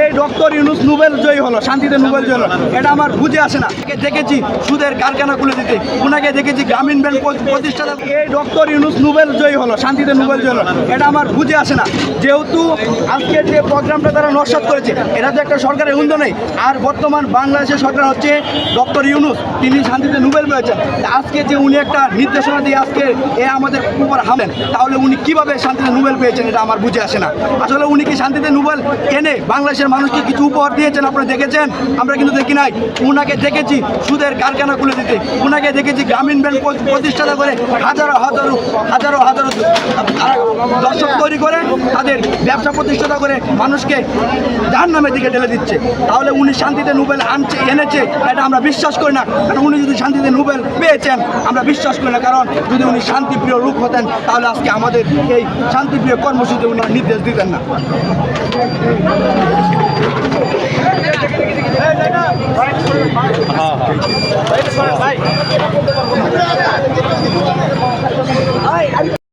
এই doctor Yunus Nobel জয়ী হলো, শান্তিতে নোবেল জয়ী হলো, এটা আমার বুঝে আসে না। দেখেছি সুদের কারখানা খুলে দিতে, ওনাকে দেখেছি গ্রামীণ ব্যাংক প্রতিষ্ঠাতা। এই ডক্টর ইউনূস নোবেল জয়ী হলো, শান্তিতে নোবেল জয়ী হলো, এটা আমার বুঝে আসে না। যেহেতু আজকের যে প্রোগ্রামটা তারা নস্যাৎ করেছে, এটা তো একটা সরকারের উন্নয়ন নেই। আর বর্তমান বাংলাদেশের সরকার হচ্ছে ডক্টর ইউনূস, তিনি শান্তিতে নোবেল পেয়েছেন। আজকে যে উনি একটা নির্দেশনা দিয়ে আজকে আমাদের উপর হামলেন, তাহলে উনি কিভাবে শান্তিতে নোবেল পেয়েছেন এটা আমার বুঝে আসে না। আসলে উনি কি শান্তিতে নোবেল এনে বাংলাদেশের মানুষকে কিছু উপহার দিয়েছেন? আপনারা দেখেছেন? আমরা কিন্তু দেখি নাই। উনাকে দেখেছি সুদের কারখানা খুলে দিতে, উনাকে দেখেছি গ্রামীণ ব্যাংক প্রতিষ্ঠাতা করে হাজারো হাজারো হাজারো হাজারো দর্শক তৈরি করে তাদের ব্যবসা প্রতিষ্ঠাতা করে মানুষকে জাহান্নামের দিকে ঠেলে দিচ্ছে। তাহলে উনি শান্তিতে নোবেল এনেছে এটা আমরা বিশ্বাস করি না। কারণ উনি যদি শান্তিতে নোবেল পেয়েছেন আমরা বিশ্বাস করি না। কারণ যদি উনি শান্তিপ্রিয় লোক হতেন তাহলে আজকে আমাদের এই শান্তিপ্রিয় কর্মসূচিতে উনি নির্দেশ দিতেন না। হ্যাঁ